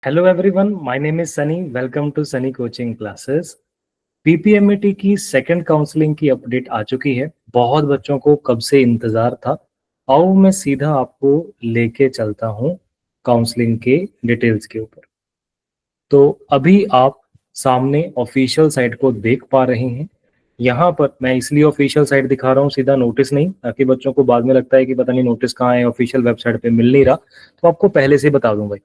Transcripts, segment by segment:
Hello everyone, my name is Sunny. Welcome to Sunny coaching classes. PPMET की second counselling की update आ चुकी है। बहुत बच्चों को कब से इंतजार था। आओ मैं सीधा आपको लेके चलता हूँ काउंसलिंग के डिटेल्स के ऊपर। तो अभी आप सामने ऑफिशियल साइट को देख पा रहे हैं। यहाँ पर मैं इसलिए ऑफिशियल साइट दिखा रहा हूँ, सीधा नोटिस नहीं, ताकि बच्चों को बाद में लगता है कि पता नहीं नोटिस कहाँ है, ऑफिशियल वेबसाइट पे मिल नहीं रहा। तो आपको पहले से बता दूं भाई।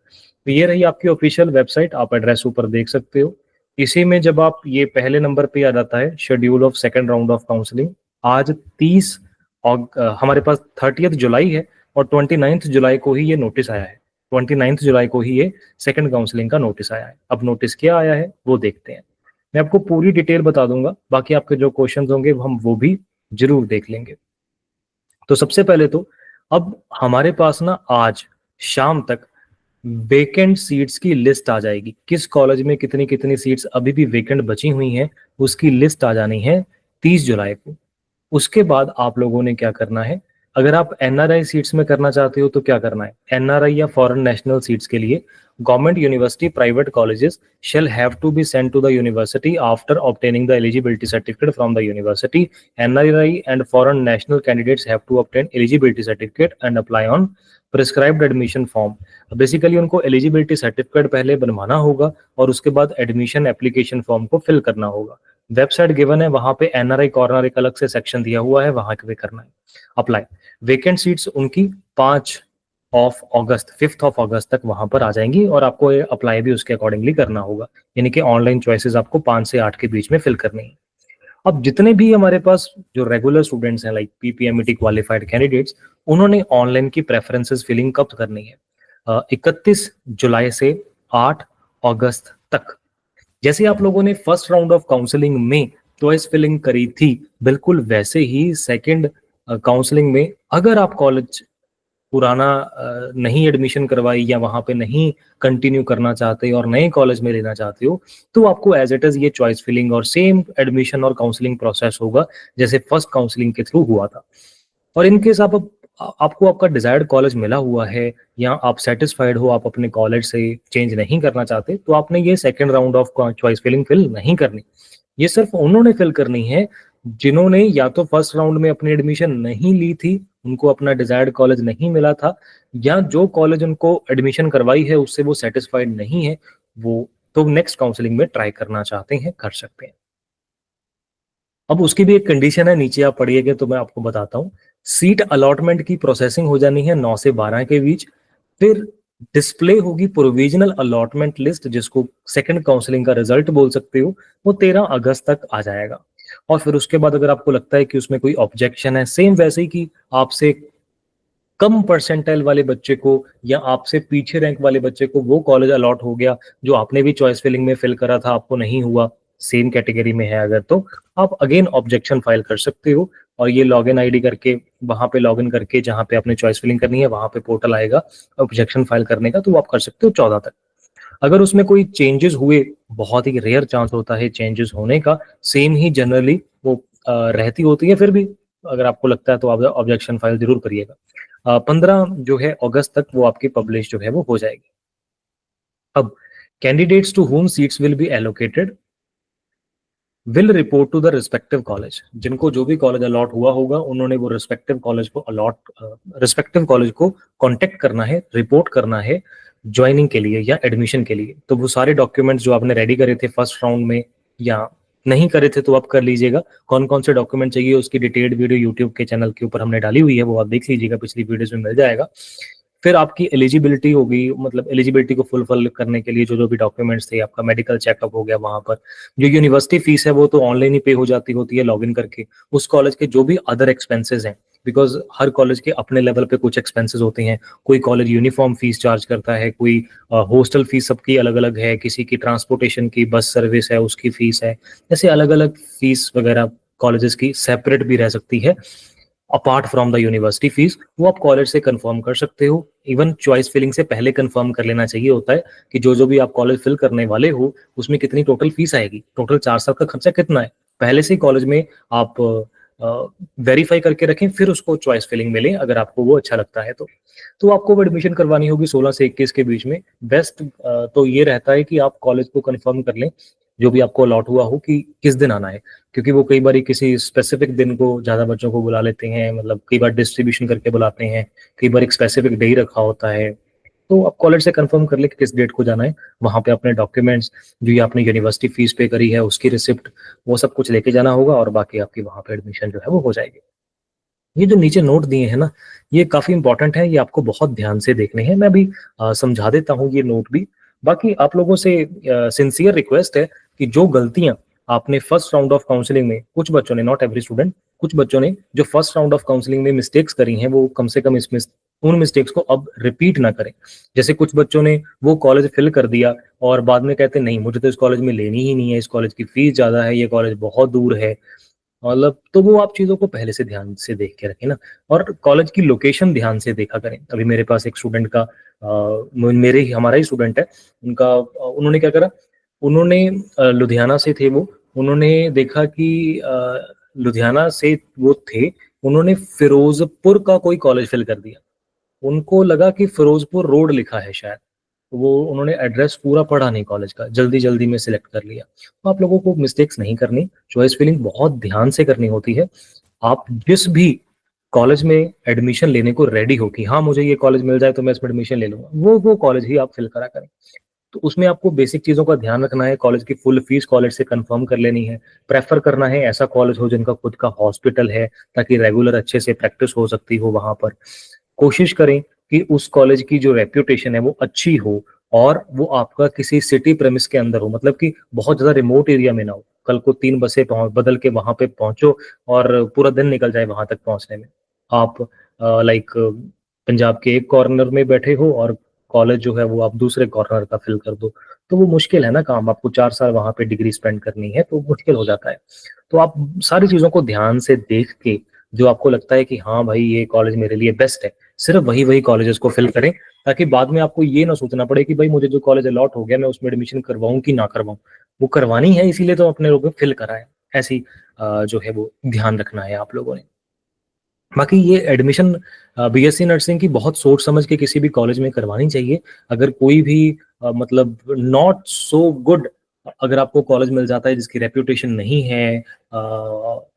तो ये रही आपकी ऑफिशियल वेबसाइट, आप एड्रेस ऊपर देख सकते हो। इसी में जब आप ये पहले नंबर पे आ जाता है schedule of second round of counselling. आज 30 हमारे पास 30 जुलाई है और 29 जुलाई को ही ये नोटिस आया है। 29 जुलाई को ही ये सेकंड काउंसलिंग का नोटिस आया है। अब नोटिस क्या आया है वो देखते हैं। मैं आपको पूरी डिटेल बता दूंगा, बाकी आपके जो क्वेश्चंस होंगे हम वो भी जरूर देख लेंगे। तो सबसे पहले तो अब हमारे पास ना आज शाम तक वेकेंट सीट्स की लिस्ट आ जाएगी। किस कॉलेज में कितनी कितनी सीट्स अभी भी वेकेंट बची हुई हैं उसकी लिस्ट आ जानी है 30 जुलाई को। उसके बाद आप लोगों ने क्या करना है, अगर आप एनआरआई सीट्स में करना चाहते हो तो क्या करना है। एनआरआई या फॉरेन नेशनल सीट्स के लिए government university private colleges shall have to be sent to the university after obtaining the eligibility certificate from the university. NRI and foreign national candidates have to obtain eligibility certificate and apply on prescribed admission form. Basically उनको eligibility certificate पहले बनवाना होगा और उसके बाद admission application form को fill करना होगा। वेबसाइट गिवन है, वहां पे एनआरआई कॉर्नर एक अलग से सेक्शन दिया हुआ है, वहां पे करना है अप्लाई। वेकेंट सीट्स उनकी 5 ऑफ अगस्त तक वहां पर आ जाएंगी और आपको अप्लाई भी उसके अकॉर्डिंगली करना होगा। यानी कि ऑनलाइन चॉइसेस आपको 5 से 8 के बीच में फिल करनी है। अब जितने भी हमारे पास जो रेगुलर स्टूडेंट्स हैं लाइक पीपीएमईटी क्वालिफाइड कैंडिडेट्स, उन्होंने ऑनलाइन की प्रेफरेंसेस फिलिंग कब करनी है, 31 जुलाई से 8 अगस्त तक। जैसे आप लोगों ने फर्स्ट राउंड ऑफ काउंसलिंग में चॉइस फिलिंग करी थी, बिल्कुल वैसे ही सेकंड काउंसलिंग में अगर आप कॉलेज पुराना नहीं एडमिशन करवाई या वहां पे नहीं कंटिन्यू करना चाहते और नए कॉलेज में लेना चाहते हो, तो आपको एज इट इज ये चॉइस फिलिंग और सेम एडमिशन और काउंसलिंग प्रोसेस होगा जैसे फर्स्ट काउंसलिंग के थ्रू हुआ था। और इनकेस आपको आपका डिजायर्ड कॉलेज मिला हुआ है या आप सेटिस्फाइड हो, आप अपने कॉलेज से चेंज नहीं करना चाहते, तो आपने ये second round of choice filling fill नहीं करनी। ये सिर्फ उन्होंने फिल करनी है जिन्होंने या तो फर्स्ट राउंड में अपनी एडमिशन नहीं ली थी, उनको अपना डिजायर्ड कॉलेज नहीं मिला था, या जो कॉलेज उनको एडमिशन करवाई है उससे वो सेटिस्फाइड नहीं है, वो तो नेक्स्ट काउंसलिंग में ट्राई करना चाहते हैं, कर सकते हैं। अब उसकी भी एक कंडीशन है, नीचे आप पढ़िएगा तो मैं आपको बताता हूँ। सीट अलॉटमेंट की प्रोसेसिंग हो जानी है 9 से 12 के बीच। फिर डिस्प्ले होगी प्रोविजनल अलॉटमेंट लिस्ट, जिसको सेकंड काउंसलिंग का रिजल्ट बोल सकते हो, वो 13 अगस्त तक आ जाएगा। और फिर उसके बाद अगर आपको लगता है कि उसमें कोई ऑब्जेक्शन है, सेम वैसे ही कि आपसे कम परसेंटाइल वाले बच्चे को या आपसे पीछे रैंक वाले बच्चे को वो कॉलेज अलॉट हो गया जो आपने भी चॉइस फिलिंग में फिल करा था, आपको नहीं हुआ, सेम कैटेगरी में है अगर, तो आप अगेन ऑब्जेक्शन फाइल कर सकते हो। और ये लॉगिन आईडी करके वहां पे लॉगिन करके जहां पे आपने चॉइस फिलिंग करनी है वहां पे पोर्टल आएगा ऑब्जेक्शन फाइल करने का, तो वो आप कर सकते हो 14 तक। अगर उसमें कोई चेंजेस हुए, बहुत ही रेयर चांस होता है चेंजेस होने का, सेम ही जनरली वो रहती होती है, फिर भी अगर आपको लगता है तो आप ऑब्जेक्शन फाइल जरूर करिएगा। 15 जो है अगस्त तक वो आपकी पब्लिश जो है वो हो जाएगी। अब candidates to home seats will be allocated will report to the respective college. जिनको जो भी कॉलेज अलॉट हुआ होगा उन्होंने वो रिस्पेक्टिव कॉलेज को कांटेक्ट करना है, रिपोर्ट करना है ज्वाइनिंग के लिए या एडमिशन के लिए। तो वो सारे डॉक्यूमेंट्स जो आपने रेडी करे थे फर्स्ट राउंड में या नहीं करे थे तो आप कर लीजिएगा। कौन कौन से डॉक्यूमेंट चाहिए उसकी डिटेल्ड वीडियो यूट्यूब के चैनल के ऊपर हमने डाली हुई है, वो आप देख लीजिएगा, पिछली वीडियोस में मिल जाएगा। फिर आपकी एलिजिबिलिटी होगी, मतलब एलिजिबिलिटी को फुलफिल करने के लिए जो जो भी डॉक्यूमेंट्स थे, आपका मेडिकल चेकअप हो गया वहां पर। जो यूनिवर्सिटी फीस है वो तो ऑनलाइन ही पे हो जाती होती है लॉगिन करके। उस कॉलेज के जो भी अदर एक्सपेंसेस हैं, बिकॉज हर कॉलेज के अपने लेवल पे कुछ एक्सपेंसेस होते हैं। कोई कॉलेज यूनिफॉर्म फीस चार्ज करता है, कोई हॉस्टल फीस सबकी अलग अलग है, किसी की ट्रांसपोर्टेशन की बस सर्विस है उसकी फीस है, ऐसे अलग अलग फीस वगैरह कॉलेजेस की सेपरेट भी रह सकती है apart from the university fees. वो आप कॉलेज से कंफर्म कर सकते हो। इवन चॉइस फिलिंग से पहले कंफर्म कर लेना चाहिए होता है कि जो जो भी आप कॉलेज फिल करने वाले हो उसमें कितनी टोटल फीस आएगी, टोटल 4 साल का खर्चा कितना है, पहले से ही कॉलेज में आप वेरीफाई करके रखें, फिर उसको चॉइस फिलिंग में लें अगर आपको वो अच्छा लगता है तो आपको वो एडमिशन करवानी होगी 16 से 21 के बीच में। बेस्ट तो ये रहता है कि आप कॉलेज को कंफर्म कर लें, जो भी आपको अलॉट हुआ हो कि किस दिन आना है, क्योंकि वो कई बार किसी स्पेसिफिक दिन को ज़्यादा बच्चों को बुला लेते हैं, मतलब कई बार डिस्ट्रीब्यूशन करके बुलाते हैं, कई बार एक स्पेसिफिक डे ही रखा होता है। तो आप कॉलेज से कंफर्म कर ले कि किस डेट को जाना है, वहाँ पे अपने डॉक्यूमेंट्स, जो ये आपने यूनिवर्सिटी फीस पे करी है उसकी रिसिप्ट, वो सब कुछ लेके जाना होगा और बाकी आपकी वहाँ पे एडमिशन जो है वो हो जाएगी। ये जो नीचे नोट दिए हैं ना, ये काफी इंपॉर्टेंट है, ये आपको बहुत ध्यान से देखने हैं। मैं अभी समझा देता हूँ ये नोट भी। बाकी आप लोगों से सिंसियर रिक्वेस्ट है कि जो गलतियां आपने फर्स्ट राउंड ऑफ काउंसलिंग में, कुछ बच्चों ने, नॉट एवरी स्टूडेंट, कुछ बच्चों ने जो फर्स्ट राउंड ऑफ काउंसलिंग में मिस्टेक्स करी हैं, वो कम से कम इसमें उन मिस्टेक्स को अब रिपीट ना करें। जैसे कुछ बच्चों ने वो कॉलेज फिल कर दिया और बाद में कहते नहीं मुझे तो इस कॉलेज में लेनी ही नहीं है, इस कॉलेज की फीस ज्यादा है, ये कॉलेज बहुत दूर है, मतलब तो वो आप चीजों को पहले से ध्यान से देख के रखें ना, और कॉलेज की लोकेशन ध्यान से देखा करें। अभी मेरे पास एक स्टूडेंट का मेरे ही हमारा ही स्टूडेंट है, उनका उन्होंने क्या करा, उन्होंने लुधियाना से थे वो, उन्होंने देखा कि लुधियाना से वो थे, उन्होंने फिरोजपुर का कोई कॉलेज फिल कर दिया, उनको लगा कि फिरोजपुर रोड लिखा है शायद, वो उन्होंने एड्रेस पूरा पढ़ा नहीं कॉलेज का, जल्दी जल्दी में सिलेक्ट कर लिया। तो आप लोगों को मिस्टेक्स नहीं करनी, चॉइस फिलिंग बहुत ध्यान से करनी होती है। आप जिस भी कॉलेज में एडमिशन लेने को रेडी हो कि हाँ मुझे ये कॉलेज मिल जाए तो मैं इसमें एडमिशन ले लूंगा, वो कॉलेज ही आप फिल करा करें। तो उसमें आपको बेसिक चीजों का ध्यान रखना है, कॉलेज की फुल फीस कॉलेज से कंफर्म कर लेनी है, प्रेफर करना है ऐसा कॉलेज हो जिनका खुद का हॉस्पिटल है, ताकि रेगुलर अच्छे से प्रैक्टिस हो सकती हो वहां पर। कोशिश करें कि उस कॉलेज की जो रेप्यूटेशन है वो अच्छी हो, और वो आपका किसी सिटी प्रेमिस के अंदर हो, मतलब कि बहुत ज्यादा रिमोट एरिया में ना हो, कल को 3 बसें बदल के वहां पे पहुंचो और पूरा दिन निकल जाए वहां तक पहुंचने में। आप लाइक पंजाब के एक कॉर्नर में बैठे हो और कॉलेज जो है वो आप दूसरे कॉर्नर का फिल कर दो, तो वो मुश्किल है ना काम, आपको 4 साल वहां पे डिग्री स्पेंड करनी है तो मुश्किल हो जाता है। तो आप सारी चीजों को ध्यान से देख के जो आपको लगता है कि हाँ भाई ये कॉलेज मेरे लिए बेस्ट है, सिर्फ वही वही कॉलेजेस को फिल करें, ताकि बाद में आपको ये ना सोचना पड़े कि भाई मुझे जो कॉलेज अलॉट हो गया मैं उसमें एडमिशन करवाऊं कि ना करवाऊं, वो करवानी है इसीलिए तो अपने लोगों को फिल कराए, ऐसी जो है वो ध्यान रखना है आप लोगों ने। बाकी ये एडमिशन बीएससी नर्सिंग की बहुत सोच समझ के किसी भी कॉलेज में करवानी चाहिए। अगर कोई भी मतलब नॉट सो गुड अगर आपको कॉलेज मिल जाता है जिसकी रेप्यूटेशन नहीं है,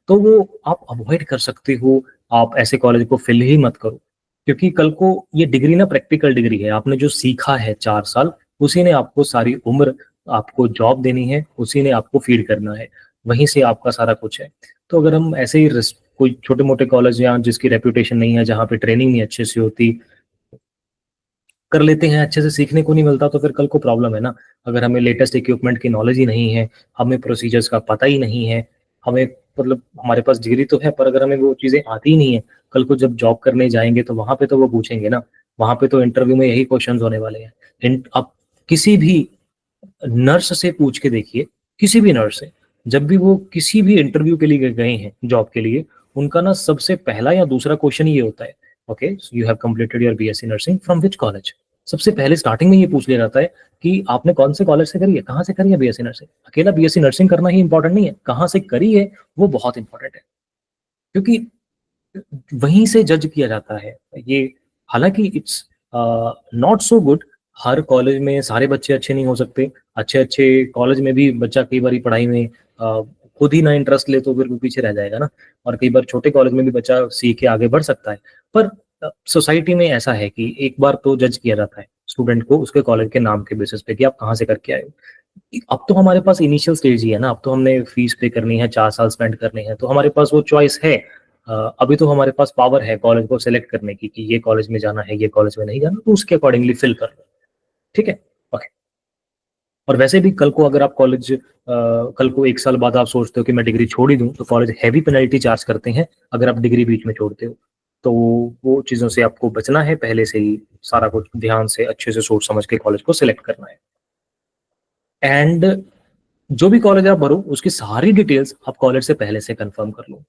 तो वो आप अवॉइड कर सकते हो, आप ऐसे कॉलेज को फिल ही मत करो, क्योंकि कल को ये डिग्री ना प्रैक्टिकल डिग्री है, आपने जो सीखा है 4 साल उसी ने आपको सारी उम्र आपको जॉब देनी है, उसी ने आपको फीड करना है, वहीं से आपका सारा कुछ है। तो अगर हम ऐसे ही कोई छोटे मोटे कॉलेज या जिसकी रेप्यूटेशन नहीं है, जहाँ पे ट्रेनिंग नहीं अच्छे से होती, कर लेते हैं, अच्छे से सीखने को नहीं मिलता, तो फिर कल को प्रॉब्लम है ना। अगर हमें लेटेस्ट इक्विपमेंट की नॉलेज ही नहीं है, हमें प्रोसीजर्स का पता ही नहीं है, हमें मतलब हमारे पास डिग्री तो है पर अगर हमें वो चीजें आती ही नहीं है, कल को जब जॉब करने जाएंगे तो वहां पे तो वो पूछेंगे ना, वहां पे तो इंटरव्यू में यही क्वेश्चंस होने वाले हैं। आप किसी भी नर्स से पूछ के देखिए, किसी भी नर्स से, जब भी वो किसी भी इंटरव्यू के लिए गए हैं जॉब के लिए, उनका ना सबसे पहला या दूसरा क्वेश्चन ये होता है, okay you have completed your BSc nursing from which college. सबसे पहले स्टार्टिंग में ये पूछ लिया जाता है कि आपने कौन से कॉलेज से करी है, कहाँ से करी है बीएससी नर्सिंग। अकेला बीएससी नर्सिंग करना ही इंपॉर्टेंट नहीं है, कहाँ से करी है वो बहुत इंपॉर्टेंट है, क्योंकि वहीं से जज किया जाता है ये। हालांकि it's not so good, her college में सारे बच्चे अच्छे नहीं हो सकते, अच्छे अच्छे कॉलेज में भी बच्चा कई बार पढ़ाई में खुद ही ना इंटरेस्ट ले तो फिर वो पीछे रह जाएगा ना, और कई बार छोटे कॉलेज में भी बच्चा सीख के आगे बढ़ सकता है। पर सोसाइटी में ऐसा है कि एक बार तो जज किया जाता है स्टूडेंट को उसके कॉलेज के नाम के बेसिस पे कि आप कहाँ से करके आए हो। अब तो हमारे पास इनिशियल स्टेज ही है ना, अब तो हमने फीस पे करनी है, 4 साल स्पेंड करने हैं, तो हमारे पास वो चॉइस है। अभी तो हमारे पास पावर है कॉलेज को सिलेक्ट करने की कि ये कॉलेज में जाना है, ये कॉलेज में नहीं जाना, तो उसके अकॉर्डिंगली फिल कर लो, ठीक है, ओके। और वैसे भी कल को अगर आप कॉलेज कल को 1 साल बाद आप सोचते हो कि मैं डिग्री छोड़ ही दूं, तो कॉलेज हैवी पेनल्टी चार्ज करते हैं अगर आप डिग्री बीच में छोड़ते हो। तो वो चीज़ों से आपको बचना है, पहले से ही सारा कुछ ध्यान से अच्छे से सोच समझ के कॉलेज को सिलेक्ट करना है। एंड जो भी कॉलेज आप भरो उसकी सारी डिटेल्स आप कॉलेज से पहले से कंफर्म कर लो,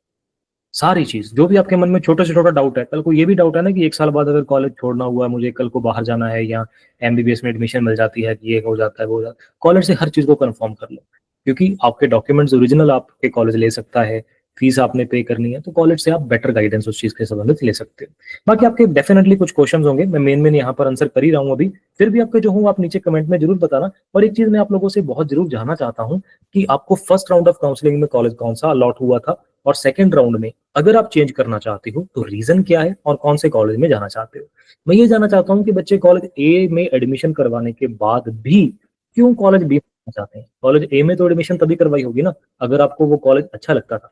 सारी चीज, जो भी आपके मन में छोटा से छोटा डाउट है, कल को ये भी डाउट है ना कि 1 साल बाद अगर कॉलेज छोड़ना हुआ मुझे, कल को बाहर जाना है या एमबीबीएस में एडमिशन मिल जाती है, ये हो जाता है वो हो जाता है, कॉलेज से हर चीज को कंफर्म कर लो, क्योंकि आपके डॉक्यूमेंट्स ओरिजिनल आपके कॉलेज ले सकता है, फीस आपने पे करनी है, तो कॉलेज से आप बेटर गाइडेंस उस चीज के संबंधित ले सकते हो। बाकी आपके डेफिनेटली कुछ क्वेश्चंस होंगे, मैं मेन यहाँ पर आंसर कर ही रहा हूँ अभी, फिर भी आपके जो हूँ आप नीचे कमेंट में जरूर बताना। और एक चीज मैं आप लोगों से बहुत जरूर जानना चाहता हूँ कि आपको फर्स्ट राउंड ऑफ काउंसलिंग में कॉलेज कौन सा अलॉट हुआ था, और सेकंड राउंड में अगर आप चेंज करना चाहते हो तो रीजन क्या है, और कौन से कॉलेज में जाना चाहते हो। मैं ये जानना चाहता हूँ कि बच्चे कॉलेज ए में एडमिशन करवाने के बाद भी क्यों कॉलेज बी में चाहते हैं। कॉलेज ए में तो एडमिशन तभी करवाई होगी ना अगर आपको वो कॉलेज अच्छा लगता था,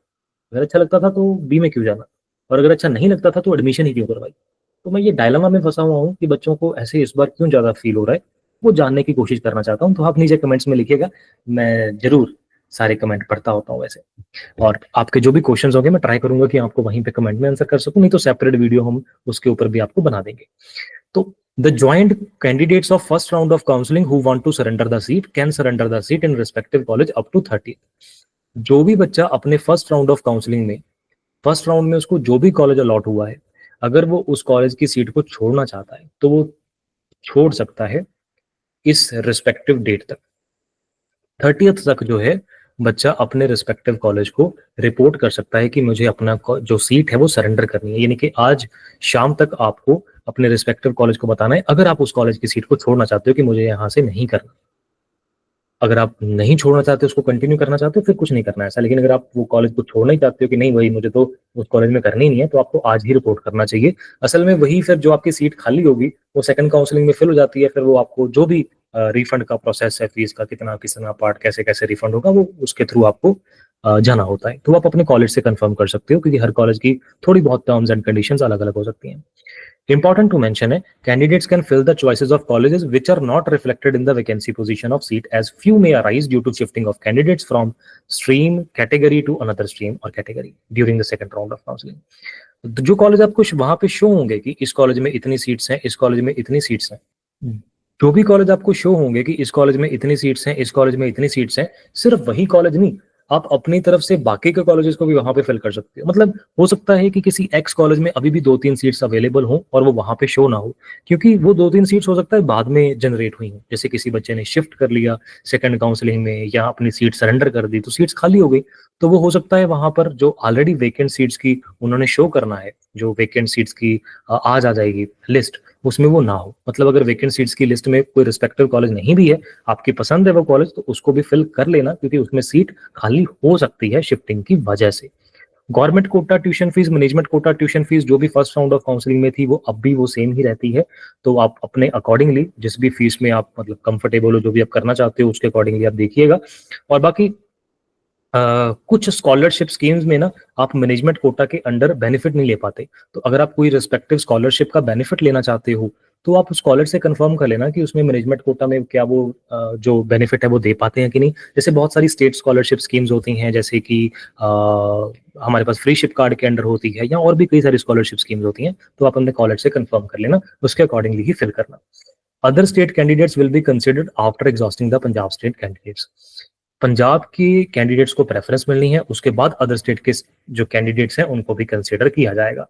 अगर अच्छा लगता था तो बी में क्यों जाना, और अगर अच्छा नहीं लगता था तो एडमिशन ही क्यों करवाई। तो मैं ये डायलेमा में फंसा हुआ हूँ कि बच्चों को ऐसे इस बार क्यों ज्यादा फील हो रहा है, वो जानने की कोशिश करना चाहता हूँ। तो आप नीचे कमेंट्स में लिखिएगा, मैं जरूर सारे कमेंट पढ़ता होता हूँ वैसे। और आपके जो भी क्वेश्चंस होंगे मैं ट्राई करूंगा कि आपको वहीं पे कमेंट में आंसर कर सकूं, नहीं तो सेपरेट वीडियो हम उसके ऊपर भी आपको बना देंगे। तो the joint candidates of first round of counselling who want to surrender the seat can surrender the seat in respective college up to 30। जो भी बच्चा अपने फर्स्ट राउंड ऑफ काउंसलिंग में, फर्स्ट राउंड में उसको जो भी कॉलेज अलॉट हुआ है, अगर वो उस कॉलेज की सीट को छोड़ना चाहता है तो वो छोड़ सकता है इस रिस्पेक्टिव डेट तक। 30th तक जो है बच्चा अपने रिस्पेक्टिव कॉलेज को रिपोर्ट कर सकता है कि मुझे अपना जो सीट है वो सरेंडर करनी है, यानी कि आज शाम तक आपको अपने रिस्पेक्टिव कॉलेज को बताना है अगर आप उस कॉलेज की सीट को छोड़ना चाहते हो कि मुझे यहाँ से नहीं करना। अगर आप नहीं छोड़ना चाहते, उसको कंटिन्यू करना चाहते हो, फिर कुछ नहीं करना है ऐसा। लेकिन अगर आप वो कॉलेज को छोड़ना ही चाहते हो कि नहीं भाई मुझे तो उस कॉलेज में करनी नहीं है, तो आपको आज ही रिपोर्ट करना चाहिए। असल में वही फिर जो आपकी सीट खाली होगी वो सेकंड काउंसलिंग में फिल हो जाती है, फिर वो आपको जो भी रिफंड का प्रोसेस है, फीस का कितना पार्ट कैसे कैसे रिफंड होगा, वो उसके थ्रू आपको जाना होता है। तो आप अपने कॉलेज से कंफर्म कर सकते हो, क्योंकि हर कॉलेज की थोड़ी बहुत टर्म्स एंड कंडीशंस अलग अलग हो सकती हैं। Important to mention है, candidates can fill the choices of colleges which are not reflected in the vacancy position of seat, as few may arise due to shifting of candidates from stream category to another stream or category during the second round of counseling। तो जो college आपको वहां पे show होंगे कि इस college में इतनी सीट्स हैं, इस कॉलेज में इतनी सीट्स हैं, जो भी कॉलेज आपको शो होंगे कि इस कॉलेज में इतनी सीट्स हैं, इस कॉलेज में इतनी सीट्स हैं, सिर्फ वही कॉलेज नहीं, आप अपनी तरफ से बाकी के कॉलेजेस को भी वहां पे फिल कर सकते हो। मतलब हो सकता है कि किसी एक्स कॉलेज में अभी भी 2-3 सीट्स अवेलेबल हो और वो वहां पे शो ना हो, क्योंकि वो 2-3 सीट्स हो सकता है बाद में जनरेट हुई हो। जैसे किसी बच्चे ने शिफ्ट कर लिया सेकंड काउंसलिंग में या अपनी सीट सरेंडर कर दी तो सीट्स खाली हो गई, तो वो हो सकता है वहां पर जो ऑलरेडी वेकेंट सीट्स की उन्होंने शो करना है, जो वेकेंट सीट्स की आज आ जाएगी लिस्ट, उसमें वो ना हो। मतलब अगर वेकेंट सीट्स की लिस्ट में कोई रिस्पेक्टिव कॉलेज नहीं भी है, आपकी पसंद है वो कॉलेज, तो उसको भी फिल कर लेना, क्योंकि उसमें सीट खाली हो सकती है शिफ्टिंग की वजह से। Government quota tuition fees, management quota tuition fees जो भी फर्स्ट राउंड ऑफ काउंसलिंग में थी वो अब भी वो सेम ही रहती है। तो आप अपने अकॉर्डिंगली जिस भी फीस में आप मतलब कंफर्टेबल हो, जो भी आप करना चाहते हो उसके अकॉर्डिंगली आप देखिएगा। और बाकी कुछ स्कॉलरशिप स्कीम्स में ना आप मैनेजमेंट कोटा के अंडर बेनिफिट नहीं ले पाते, तो अगर आप कोई रिस्पेक्टिव स्कॉलरशिप का बेनिफिट लेना चाहते हो तो आप उस कॉलेज से कंफर्म कर लेना कि उसमें मैनेजमेंट कोटा में क्या वो जो बेनिफिट है वो दे पाते हैं कि नहीं। जैसे बहुत सारी स्टेट स्कॉलरशिप स्कीम्स होती हैं, जैसे कि हमारे पास फ्री शिप कार्ड के अंडर होती है, या और भी कई सारी स्कॉलरशिप स्कीम्स होती हैं, तो आप अपने कॉलेज से कंफर्म कर लेना, उसके अकॉर्डिंगली ही फिल करना। Other state candidates will be considered after exhausting the Punjab state candidates. Punjab की कैंडिडेट्स को प्रेफरेंस मिलनी है, उसके बाद अदर स्टेट के जो कैंडिडेट्स हैं उनको भी कंसीडर किया जाएगा।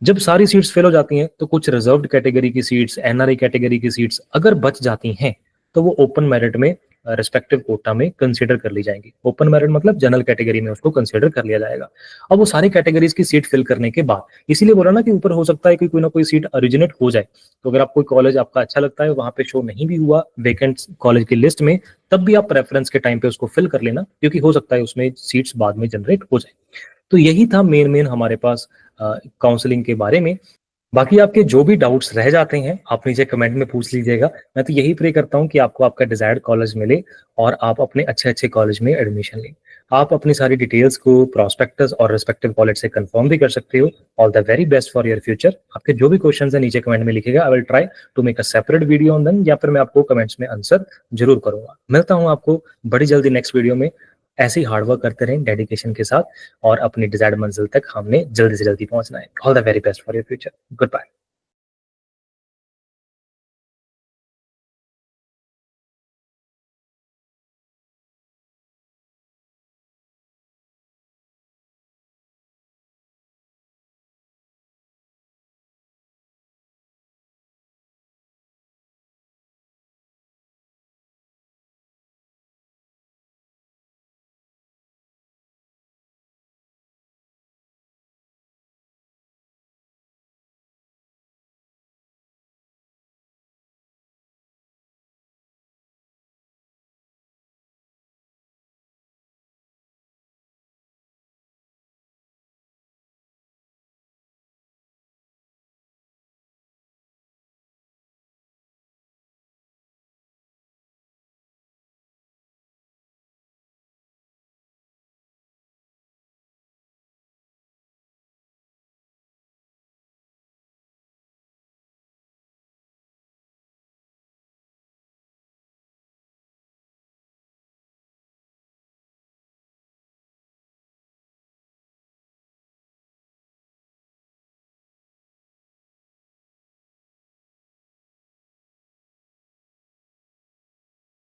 जब सारी सीट्स फिल हो जाती हैं तो कुछ रिजर्व्ड कैटेगरी की सीट्स, एनआरआई कैटेगरी की सीट्स अगर बच जाती हैं तो वो ओपन मेरिट में रिस्पेक्टिव कोटा में कंसीडर कर ली जाएंगी। ओपन मेरिट मतलब जनरल कैटेगरी में उसको कंसीडर कर लिया जाएगा। अब वो सारी कैटेगरीज की सीट फिल करने के बाद, इसीलिए बोला ना कि ऊपर हो सकता है कि कोई ना कोई सीट ओरिजिनेट हो जाए। तो अगर आप कोई कॉलेज आपका अच्छा लगता है, वहां पे शो नहीं भी हुआ वेकेंट कॉलेज की लिस्ट में, तब भी आप प्रेफरेंस के टाइम पे उसको फिल कर लेना, क्योंकि हो सकता है उसमें सीट्स बाद में जनरेट हो जाए। तो यही था मेन हमारे पास काउंसलिंग के बारे में। बाकी आपके जो भी डाउट्स रह जाते हैं आप नीचे कमेंट में पूछ लीजिएगा। मैं तो यही प्रे करता हूँ कि आपको आपका डिजायर्ड कॉलेज मिले और आप अपने अच्छे कॉलेज में एडमिशन लें। आप अपनी सारी डिटेल्स को प्रॉस्पेक्टस और रिस्पेक्टिव कॉलेज से कंफर्म भी कर सकते हो। All the very best for your future. आपके जो भी क्वेश्चंस है नीचे कमेंट में लिखिएगा, I will try to make a separate video on them, या फिर मैं आपको कमेंट्स में आंसर जरूर करूंगा। मिलता हूँ आपको बड़ी जल्दी नेक्स्ट वीडियो में। ऐसे ही हार्डवर्क करते रहें डेडिकेशन के साथ, और अपनी डिजायर्ड मंजिल तक हमने जल्दी से जल्दी पहुंचना है। All the very best for your future. Good bye.